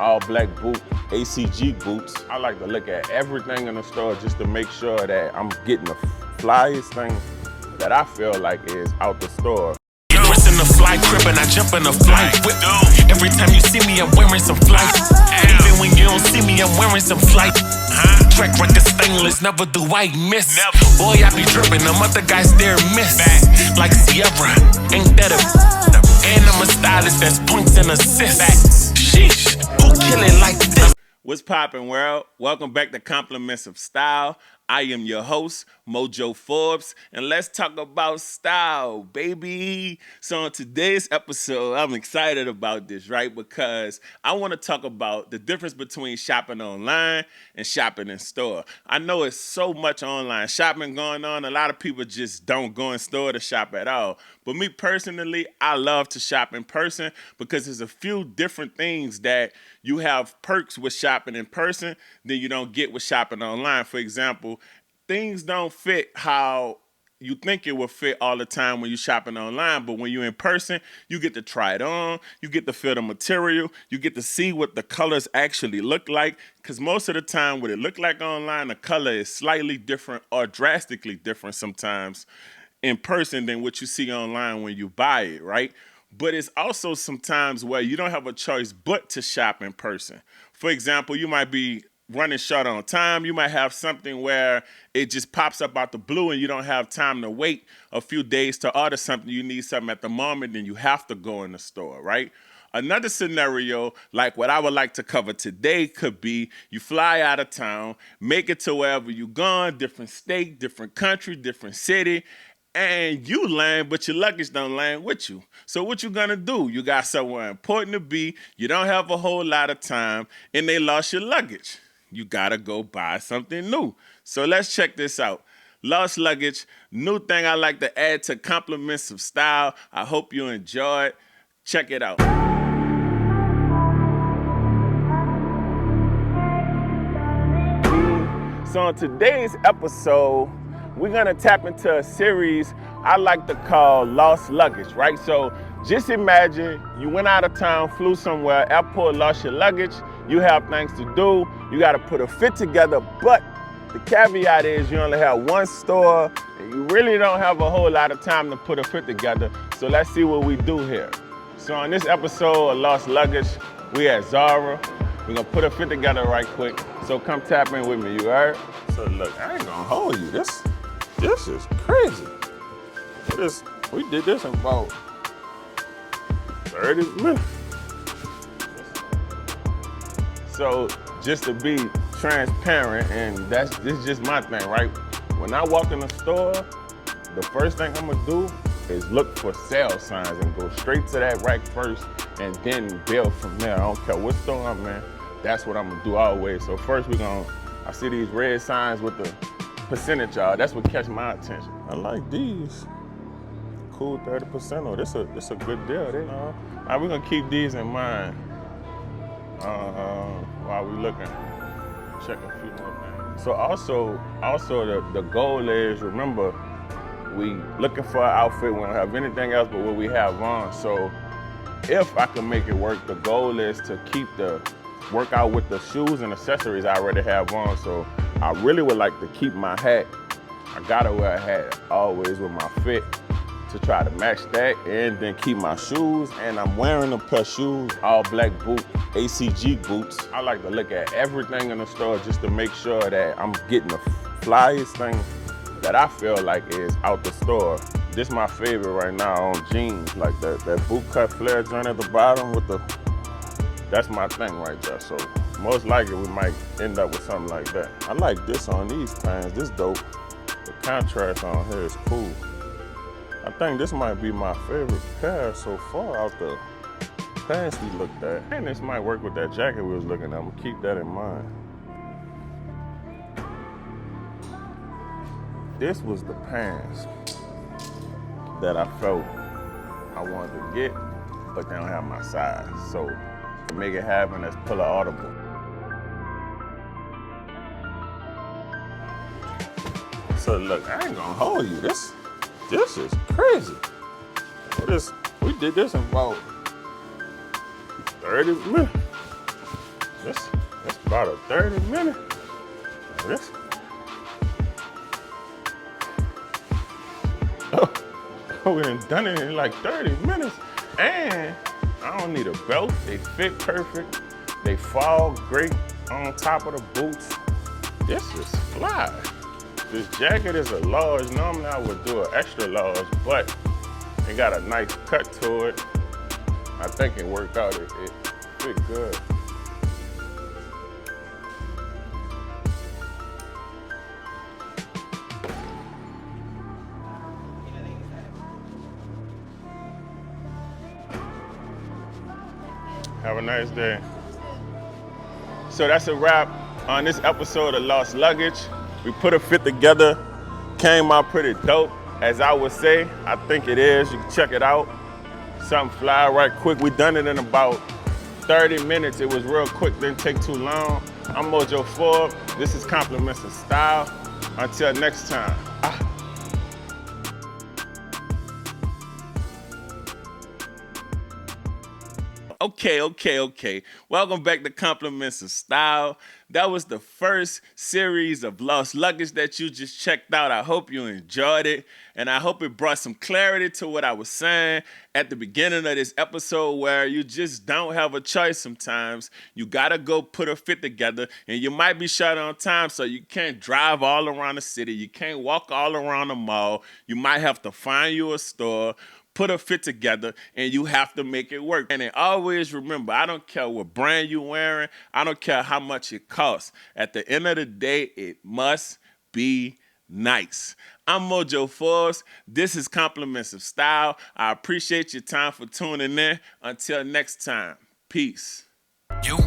all black boot, ACG boots. I like to look at everything in the store just to make sure that I'm getting the flyest thing that I feel like is out the store. In the fly crib and I jump in a flight whip. Every time you see me, I'm wearing some flight. Even when you don't see me, I'm wearing some flight. Track record stainless, never do I miss. Boy, I be dripping, them other guys there miss. Like Sierra, ain't that a? And I'm a stylist that's points and assists. Sheesh, who kill it like this? What's poppin', world? Welcome back to Compliments of Style. I am your host, Mojo Forbes, and let's talk about style, baby. So on today's episode, I'm excited about this, right? Because I want to talk about the difference between shopping online and shopping in store. I know it's so much online shopping going on. A lot of people just don't go in store to shop at all. But me personally, I love to shop in person because there's a few different things that you have perks with shopping in person than you don't get with shopping online. For example, things don't fit how you think it will fit all the time when you're shopping online, but when you're in person, you get to try it on, you get to feel the material, you get to see what the colors actually look like, because most of the time what it look like online, the color is slightly different or drastically different sometimes in person than what you see online when you buy it, right? But it's also sometimes where you don't have a choice but to shop in person. For example, you might be running short on time. You might have something where it just pops up out the blue and you don't have time to wait a few days to order something. You need something at the moment, then you have to go in the store, right? Another scenario, like what I would like to cover today, could be you fly out of town, make it to wherever you're going, different state, different country, different city, and you land, but your luggage don't land with you. So what you gonna do? You got somewhere important to be, you don't have a whole lot of time, and they lost your luggage. You gotta go buy something new. So let's check this out. Lost luggage, new thing I like to add to Compliments of Style. I hope you enjoy it. Check it out. So on today's episode, we're gonna tap into a series I like to call Lost Luggage, right? So just imagine you went out of town, flew somewhere, airport, lost your luggage, you have things to do, you gotta put a fit together, but the caveat is you only have one store and you really don't have a whole lot of time to put a fit together. So let's see what we do here. So on this episode of Lost Luggage, we at Zara. We're gonna put a fit together right quick. So come tap in with me, you heard? So look, I ain't gonna hold you. This is crazy. We did this in about 30 minutes. So just to be transparent, and this is just my thing, right? When I walk in the store, the first thing I'm gonna do is look for sale signs and go straight to that rack first and then build from there. I don't care what store I'm in, that's what I'm gonna do always. So first I see these red signs with the percentage, y'all. That's what catch my attention. I like these. Cool 30%. Oh, this a good deal. All right, we're gonna keep these in mind while we looking. Check a few more things. So also the goal is, remember, we looking for an outfit. We don't have anything else but what we have on. So if I can make it work, the goal is to work out with the shoes and accessories I already have on. So I really would like to keep my hat. I gotta wear a hat always with my fit to try to match that, and then keep my shoes. And I'm wearing a pair of shoes, all black boot, ACG boots. I like to look at everything in the store just to make sure that I'm getting the flyest thing that I feel like is out the store. This is my favorite right now on jeans, like that boot cut flare joint at the bottom with that's my thing right there. So most likely we might end up with something like that. I like this on these pants, this dope. The contrast on here is cool. I think this might be my favorite pair so far out the pants we looked at. And this might work with that jacket we was looking at. I'm gonna keep that in mind. This was the pants that I felt I wanted to get, but they don't have my size. So to make it happen, let's pull an audible. So look, I ain't gonna hold you. This is crazy. We did this in about 30 minutes. This about a 30 minute. This. Oh, we done it in like 30 minutes. And I don't need a belt. They fit perfect. They fall great on top of the boots. This is fly. This jacket is a large. Normally I would do an extra large, but it got a nice cut to it. I think it worked out. It fit good. Have a nice day. So that's a wrap on this episode of Lost Luggage. We put a fit together, came out pretty dope. As I would say, I think it is. You can check it out. Something fly right quick. We done it in about 30 minutes. It was real quick, didn't take too long. I'm Mojo Forbes. This is Compliments of Style. Until next time. Okay. Welcome back to Compliments of Style. That was the first series of Lost Luggage that you just checked out. I hope you enjoyed it, and I hope it brought some clarity to what I was saying at the beginning of this episode, where you just don't have a choice sometimes. You gotta go put a fit together, and you might be short on time, so you can't drive all around the city. You can't walk all around the mall. You might have to find you a store, put a fit together, and you have to make it work. And always remember, I don't care what brand you're wearing. I don't care how much it costs. At the end of the day, it must be nice. I'm Mojo Forbes. This is Compliments of Style. I appreciate your time for tuning in. Until next time, peace. You